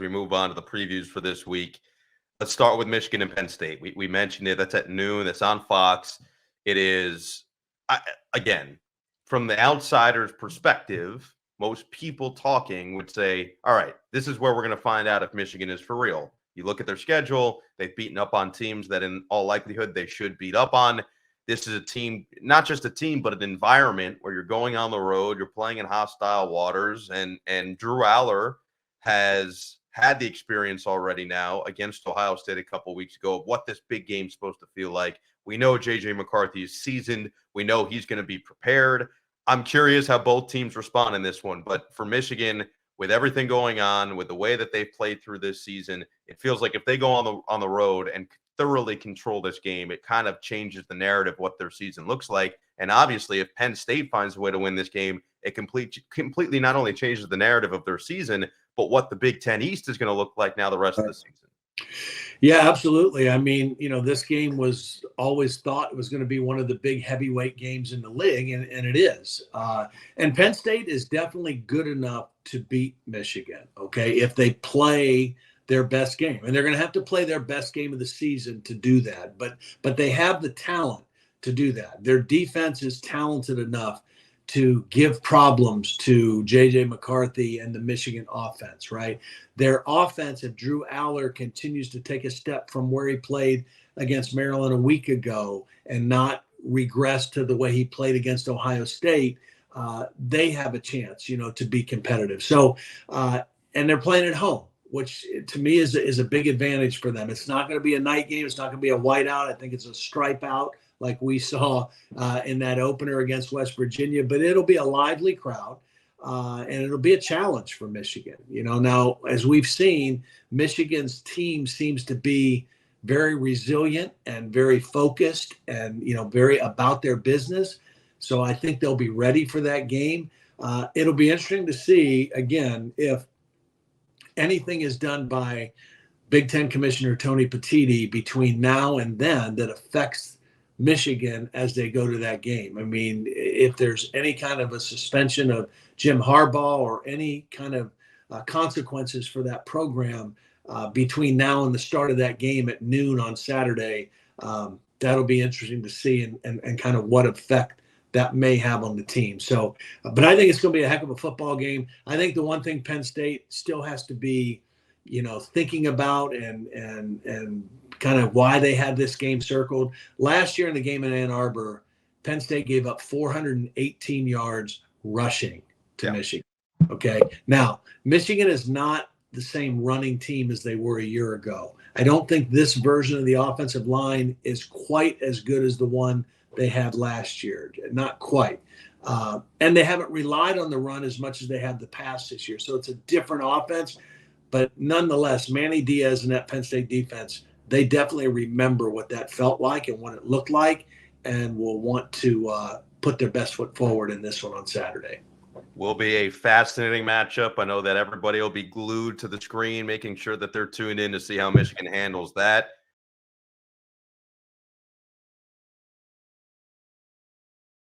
we move on to the previews for this week. Let's start with Michigan and Penn State. We mentioned it. That's at noon. That's on Fox. It is, again, from the outsider's perspective, most people talking would say, all right, this is where we're going to find out if Michigan is for real. You look at their schedule, they've beaten up on teams that in all likelihood they should beat up on. This is a team, not just a team, but an environment where you're going on the road, you're playing in hostile waters, and Drew Aller has had the experience already now against Ohio State a couple weeks ago of what this big game's supposed to feel like. We know J.J. McCarthy is seasoned. We know he's going to be prepared. I'm curious how both teams respond in this one. But for Michigan, with everything going on, with the way that they've played through this season, it feels like if they go on the road and thoroughly control this game, it kind of changes the narrative what their season looks like. And obviously, if Penn State finds a way to win this game, it completely not only changes the narrative of their season, but what the Big Ten East is going to look like now the rest of the season. Yeah, absolutely. I mean, this game was always thought it was going to be one of the big heavyweight games in the league, and it is. And Penn State is definitely good enough to beat Michigan, okay, if they play their best game. And they're going to have to play their best game of the season to do that. But they have the talent to do that. Their defense is talented enough to give problems to J.J. McCarthy and the Michigan offense, right? Their offense, if Drew Aller continues to take a step from where he played against Maryland a week ago and not regress to the way he played against Ohio State, they have a chance, to be competitive. So, and they're playing at home, which to me is a big advantage for them. It's not going to be a night game. It's not going to be a whiteout. I think it's a stripe out, like we saw in that opener against West Virginia, but it'll be a lively crowd, and it'll be a challenge for Michigan. Now, as we've seen, Michigan's team seems to be very resilient and very focused and, very about their business. So I think they'll be ready for that game. It'll be interesting to see, again, if anything is done by Big Ten Commissioner Tony Petitti between now and then that affects Michigan as they go to that game. I mean, if there's any kind of a suspension of Jim Harbaugh or any kind of consequences for that program between now and the start of that game at noon on Saturday, that'll be interesting to see and kind of what effect that may have on the team. So, but I think it's going to be a heck of a football game. I think the one thing Penn State still has to be, thinking about and kind of why they had this game circled. Last year in the game in Ann Arbor, Penn State gave up 418 yards rushing to Michigan. Okay. Now, Michigan is not the same running team as they were a year ago. I don't think this version of the offensive line is quite as good as the one they had last year. Not quite. And they haven't relied on the run as much as they have the pass this year. So it's a different offense. But nonetheless, Manny Diaz and that Penn State defense, they definitely remember what that felt like and what it looked like, and will want to put their best foot forward in this one on Saturday. Will be a fascinating matchup. I know that everybody will be glued to the screen, making sure that they're tuned in to see how Michigan handles that.